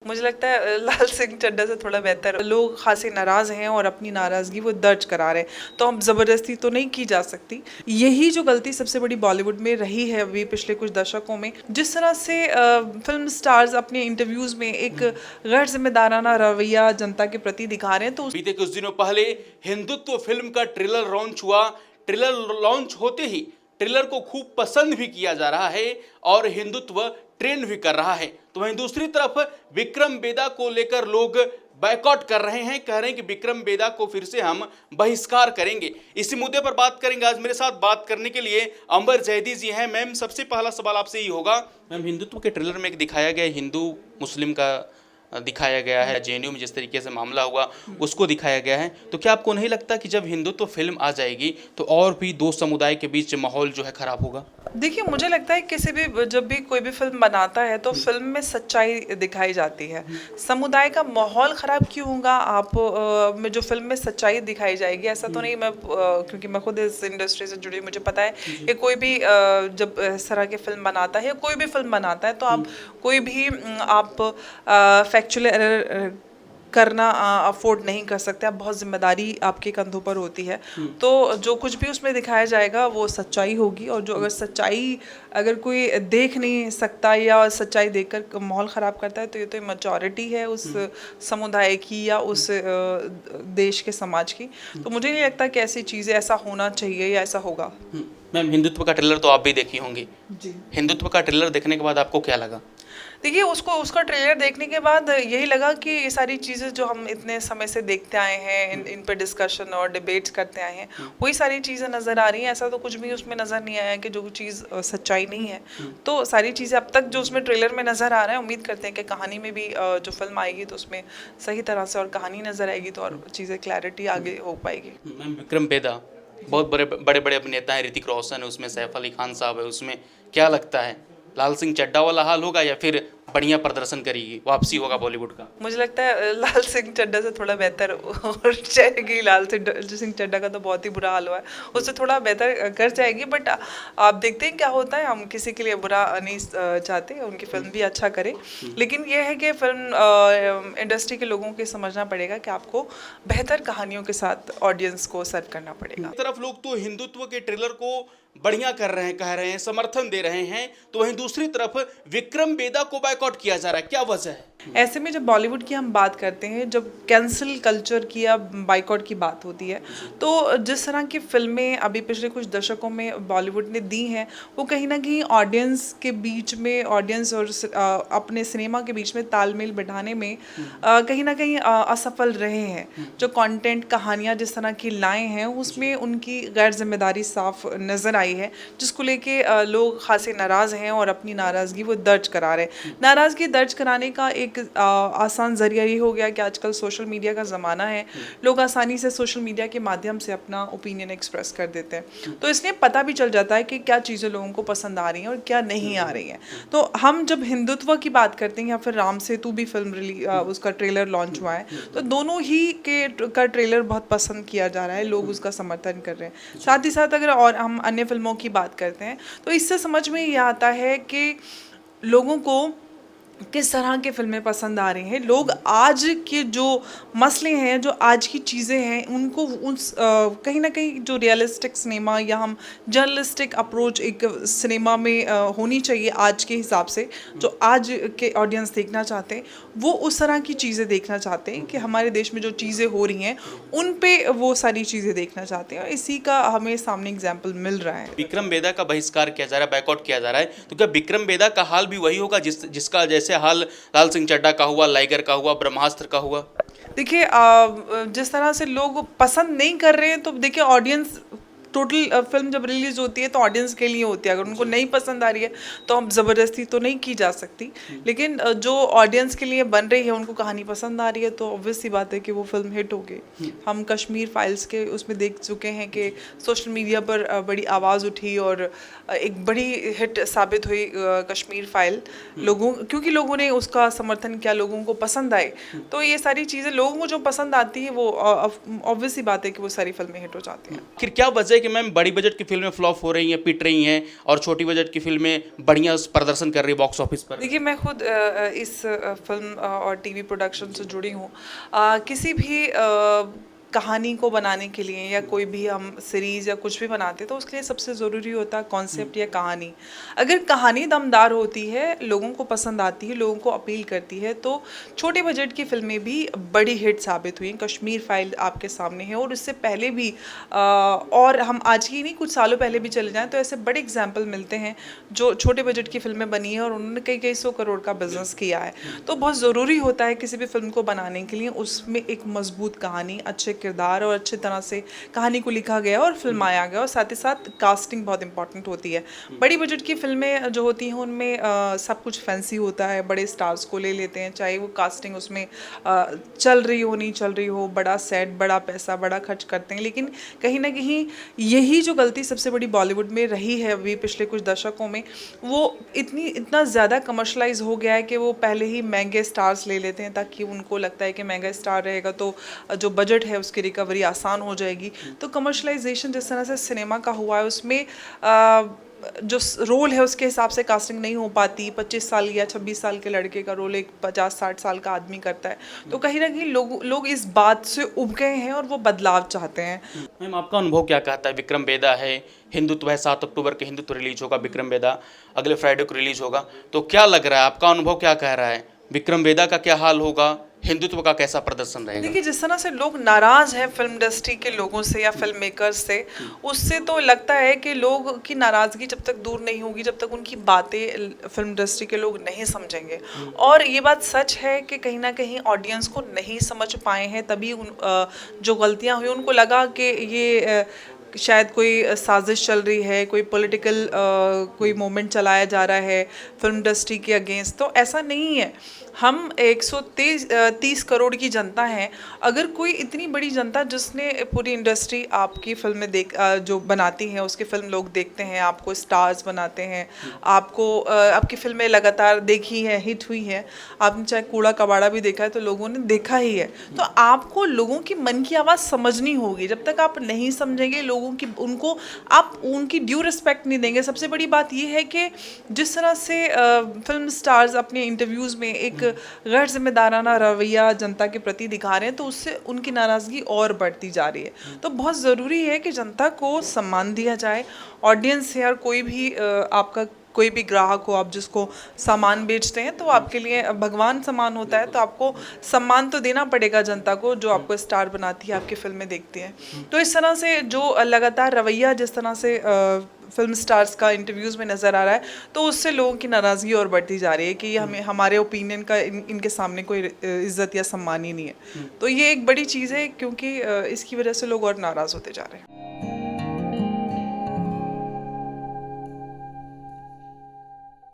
मुझे लगता है लाल सिंह चड्ढा से थोड़ा बेहतर लोग खासे नाराज हैं और अपनी नाराजगी वो दर्ज करा रहे हैं, तो हम जबरदस्ती तो नहीं की जा सकती। यही जो गलती सबसे बड़ी बॉलीवुड में रही है अभी पिछले कुछ दशकों में, जिस तरह से फिल्म स्टार्स अपने इंटरव्यूज में एक गैर जिम्मेदाराना रवैया जनता के प्रति दिखा रहे हैं। तो बीते कुछ दिनों पहले हिंदुत्व फिल्म का ट्रेलर लॉन्च हुआ। ट्रेलर लॉन्च होते ही ट्रेलर को खूब पसंद भी किया जा रहा है और हिंदुत्व ट्रेंड भी कर रहा है। तो वहीं दूसरी तरफ विक्रम बेदा को लेकर लोग बायकॉट कर रहे हैं, कह रहे हैं कि विक्रम बेदा को फिर से हम बहिष्कार करेंगे। इसी मुद्दे पर बात करेंगे। आज मेरे साथ बात करने के लिए अंबर जैदी जी हैं। मैम, सबसे पहला सवाल आपसे ही होगा, मैम, हिंदुत्व के ट्रेलर में एक दिखाया गया हिंदू मुस्लिम का दिखाया गया है, जेएनयू में जिस तरीके से मामला हुआ उसको दिखाया गया है, तो क्या आपको नहीं लगता कि जब हिंदुत्व फिल्म आ जाएगी तो और भी दो समुदाय के बीच माहौल जो है खराब होगा? देखिए, मुझे लगता है किसी भी जब भी कोई भी फिल्म बनाता है तो फिल्म में सच्चाई दिखाई जाती है। समुदाय का माहौल खराब क्यों होगा? आप में जो फिल्म में सच्चाई दिखाई जाएगी, ऐसा तो नहीं। मैं क्योंकि मैं खुद इस इंडस्ट्री से जुड़ी, मुझे पता है कि कोई भी जब इस तरह की फिल्म बनाता है या कोई भी फिल्म बनाता है तो आप कोई भी आप फैक्चुअल एरर करना अफोर्ड नहीं कर सकते। आप बहुत जिम्मेदारी आपके कंधों पर होती है। तो जो कुछ भी उसमें दिखाया जाएगा वो सच्चाई होगी, और जो अगर सच्चाई अगर कोई देख नहीं सकता या सच्चाई देखकर माहौल ख़राब करता है तो ये तो मेजॉरिटी है उस समुदाय की या उस देश के समाज की। तो मुझे नहीं लगता कि ऐसी चीज़ें ऐसा होना चाहिए या ऐसा होगा। मैम, हिंदुत्व का ट्रेलर तो आप भी देखी होंगी जी। हिंदुत्व का ट्रेलर देखने के बाद आपको क्या लगा? देखिए, उसका ट्रेलर देखने के बाद यही लगा कि ये सारी चीज़ें जो हम इतने समय से देखते आए हैं, इन पे डिस्कशन और डिबेट्स करते आए हैं, वही सारी चीज़ें नज़र आ रही हैं। ऐसा तो कुछ भी उसमें नज़र नहीं आया कि जो चीज़ सच्चाई नहीं है। तो सारी चीज़ें अब तक जो उसमें ट्रेलर में नज़र आ रहा है, उम्मीद करते हैं कि कहानी में भी जो फिल्म आएगी तो उसमें सही तरह से और कहानी नज़र आएगी तो और चीज़ें क्लैरिटी आगे हो पाएगी। मैम, विक्रम बेदा बहुत बड़े बड़े अभिनेता हैं, ऋतिक रोशन है उसमें, सैफ अली खान साहब है उसमें, क्या लगता है लाल सिंह चड्ढा वाला हाल होगा या फिर बढ़िया प्रदर्शन करेगी, वापसी होगा बॉलीवुड का? मुझे लगता है लाल सिंह चड्ढा से थोड़ा बेहतर और जाएगी। लाल सिंह चड्ढा का तो बहुत ही बुरा हाल हुआ है, उससे थोड़ा बेहतर कर जाएगी। बट आप देखते हैं क्या होता है, हम किसी के लिए बुरा नहीं चाहते, उनकी फिल्म भी अच्छा करे। लेकिन यह है कि फिल्म इंडस्ट्री के लोगों को समझना पड़ेगा कि आपको बेहतर कहानियों के साथ ऑडियंस को सर्व करना पड़ेगा। एक तरफ लोग तो हिंदुत्व के ट्रेलर को बढ़िया कर रहे हैं, कह रहे हैं, समर्थन दे रहे हैं, तो वहीं दूसरी तरफ विक्रम बेदा को बायकॉट किया जा रहा है, क्या वजह है? ऐसे में जब बॉलीवुड की हम बात करते हैं, जब कैंसिल कल्चर की या बाइकआउट की बात होती है, तो जिस तरह की फिल्में अभी पिछले कुछ दशकों में बॉलीवुड ने दी हैं, वो कहीं ना कहीं ऑडियंस के बीच में, ऑडियंस और अपने सिनेमा के बीच में तालमेल बिठाने में कहीं ना कहीं असफल रहे हैं। जो कंटेंट, कहानियाँ जिस तरह की लाए हैं, उसमें उनकी गैर जिम्मेदारी साफ नज़र आई है, जिसको लेके लोग खासे नाराज़ हैं और अपनी नाराज़गी वो दर्ज करा रहे हैं। नाराज़गी दर्ज कराने का एक आसान जरिया ये हो गया कि आजकल सोशल मीडिया का ज़माना है। लोग आसानी से सोशल मीडिया के माध्यम से अपना ओपिनियन एक्सप्रेस कर देते हैं, तो इसलिए पता भी चल जाता है कि क्या चीज़ें लोगों को पसंद आ रही हैं और क्या नहीं आ रही हैं। तो हम जब हिंदुत्व की बात करते हैं या फिर राम सेतु भी फिल्म उसका ट्रेलर लॉन्च हुआ है, तो दोनों ही का ट्रेलर बहुत पसंद किया जा रहा है, लोग उसका समर्थन कर रहे हैं। साथ ही साथ अगर और हम अन्य फिल्मों की बात करते हैं तो इससे समझ में ये आता है कि लोगों को किस तरह की फिल्में पसंद आ रही हैं। लोग आज के जो मसले हैं, जो आज की चीज़ें हैं, उनको कहीं ना कहीं जो रियलिस्टिक सिनेमा या हम जर्नलिस्टिक अप्रोच एक सिनेमा में होनी चाहिए आज के हिसाब से, जो आज के ऑडियंस देखना चाहते हैं, वो उस तरह की चीज़ें देखना चाहते हैं कि हमारे देश में जो चीज़ें हो रही हैं उन पे वो सारी चीज़ें देखना चाहते हैं, और इसी का हमें सामने एग्जाम्पल मिल रहा है। विक्रम बेदा का बहिष्कार किया जा रहा है, बायकॉट किया जा रहा है, तो क्या विक्रम बेदा का हाल भी वही होगा जिसका जैसे हाल लाल सिंह चड्ढा का हुआ, लाइगर का हुआ, ब्रह्मास्त्र का हुआ? देखिए, जिस तरह से लोग पसंद नहीं कर रहे हैं, तो देखिए ऑडियंस टोटल फिल्म जब रिलीज होती है तो ऑडियंस के लिए होती है। अगर उनको नहीं पसंद आ रही है तो हम ज़बरदस्ती तो नहीं की जा सकती। लेकिन जो ऑडियंस के लिए बन रही है, उनको कहानी पसंद आ रही है, तो ऑब्वियस सी बात है कि वो फिल्म हिट होगी। हम कश्मीर फाइल्स के उसमें देख चुके हैं कि सोशल मीडिया पर बड़ी आवाज़ उठी और एक बड़ी हिट साबित हुई कश्मीर फाइल, क्योंकि लोगों ने उसका समर्थन किया, लोगों को पसंद आए। तो ये सारी चीज़ें लोगों को जो पसंद आती है वो ऑब्वियस सी बात है कि वो सारी फिल्में हिट हो जाती हैं। फिर क्या वजह हैं कि मैम बड़ी बजट की फिल्में फ्लॉप हो रही हैं, पिट रही हैं, और छोटी बजट की फिल्में बढ़िया प्रदर्शन कर रही है बॉक्स ऑफिस पर? देखिए, मैं खुद इस फिल्म और टीवी प्रोडक्शन से जुड़ी हूँ। किसी भी कहानी को बनाने के लिए या कोई भी हम सीरीज़ या कुछ भी बनाते हैं तो उसके लिए सबसे ज़रूरी होता है कॉन्सेप्ट या कहानी। अगर कहानी दमदार होती है, लोगों को पसंद आती है, लोगों को अपील करती है, तो छोटे बजट की फिल्में भी बड़ी हिट साबित हुई। कश्मीर फाइल आपके सामने है, और इससे पहले भी और हम आज की नहीं, कुछ सालों पहले भी चले जाएं तो ऐसे बड़े एग्जाम्पल मिलते हैं जो छोटे बजट की फिल्में बनी है और उन्होंने कई कई 100 करोड़ का बिजनेस किया है। तो बहुत ज़रूरी होता है किसी भी फिल्म को बनाने के लिए उसमें एक मजबूत कहानी, अच्छे किरदार और अच्छी तरह से कहानी को लिखा गया और फिल्माया गया, और साथ ही साथ कास्टिंग बहुत इंपॉर्टेंट होती है। बड़ी बजट की फिल्में जो होती हैं उनमें सब कुछ फैंसी होता है, बड़े स्टार्स को ले लेते हैं, चाहे वो कास्टिंग उसमें चल रही हो नहीं चल रही हो, बड़ा सेट, बड़ा पैसा, बड़ा खर्च करते हैं। लेकिन कहीं ना कहीं यही जो गलती सबसे बड़ी बॉलीवुड में रही है अभी पिछले कुछ दशकों में, वो इतना ज़्यादा कमर्शलाइज हो गया है कि वो पहले ही महंगे स्टार्स ले लेते हैं ताकि उनको लगता है कि महंगा स्टार रहेगा तो जो बजट है उसकी रिकवरी आसान हो जाएगी। तो कमर्शलाइजेशन जिस तरह से सिनेमा का हुआ है उसमें जो रोल है उसके हिसाब से कास्टिंग नहीं हो पाती। 25 साल या 26 साल के लड़के का रोल एक 50-60 साल का आदमी करता है। तो कहीं ना कहीं लोग इस बात से उब गए हैं और वो बदलाव चाहते हैं। मैम, आपका अनुभव क्या कहता है? विक्रम बेदा है, हिंदुत्व है, 7 अक्टूबर के हिंदुत्व रिलीज होगा, विक्रम बेदा अगले फ्राइडे को रिलीज होगा, तो क्या लग रहा है, आपका अनुभव क्या कह रहा है? विक्रम बेदा का क्या हाल होगा, हिंदुत्व का कैसा प्रदर्शन रहेगा? देखिए, जिस तरह से लोग नाराज हैं फिल्म इंडस्ट्री के लोगों से या फिल्म मेकर्स से, उससे तो लगता है कि लोग की नाराजगी जब तक दूर नहीं होगी, जब तक उनकी बातें फिल्म इंडस्ट्री के लोग नहीं समझेंगे। और ये बात सच है कि कहीं ना कहीं ऑडियंस को नहीं समझ पाए हैं, तभी जो गलतियां हुई उनको लगा कि ये शायद कोई साजिश चल रही है, कोई पॉलिटिकल कोई मूवमेंट चलाया जा रहा है फिल्म इंडस्ट्री के अगेंस्ट। तो ऐसा नहीं है। हम 130 करोड़ की जनता हैं। अगर कोई इतनी बड़ी जनता जिसने पूरी इंडस्ट्री आपकी फिल्में जो बनाती हैं उसकी फिल्म लोग देखते हैं, आपको स्टार्स बनाते हैं, आपको आपकी फिल्में लगातार देखी है, हिट हुई है, आपने चाहे कूड़ा कबाड़ा भी देखा है तो लोगों ने देखा ही है। तो आपको लोगों की मन की आवाज़ समझनी होगी। जब तक आप नहीं समझेंगे लोगों की, उनको आप उनकी ड्यू रिस्पेक्ट नहीं देंगे। सबसे बड़ी बात यह है कि जिस तरह से फिल्म स्टार्स अपने इंटरव्यूज़ में एक गैर जिम्मेदाराना रवैया जनता के प्रति दिखा रहे हैं, तो उससे उनकी नाराज़गी और बढ़ती जा रही है। तो बहुत ज़रूरी है कि जनता को सम्मान दिया जाए। ऑडियंस है, और कोई भी आपका कोई भी ग्राहक हो, आप जिसको सामान बेचते हैं तो आपके लिए भगवान समान होता है। तो आपको सम्मान तो देना पड़ेगा जनता को जो आपको स्टार बनाती है, आपकी फिल्में देखती है। तो इस तरह से जो लगातार रवैया जिस तरह से फिल्म स्टार्स का इंटरव्यूज़ में नज़र आ रहा है, तो उससे लोगों की नाराज़गी और बढ़ती जा रही है कि हमें हमारे ओपिनियन का इनके सामने कोई इज्जत या सम्मान ही नहीं है। तो ये एक बड़ी चीज़ है, क्योंकि इसकी वजह से लोग और नाराज़ होते जा रहे हैं।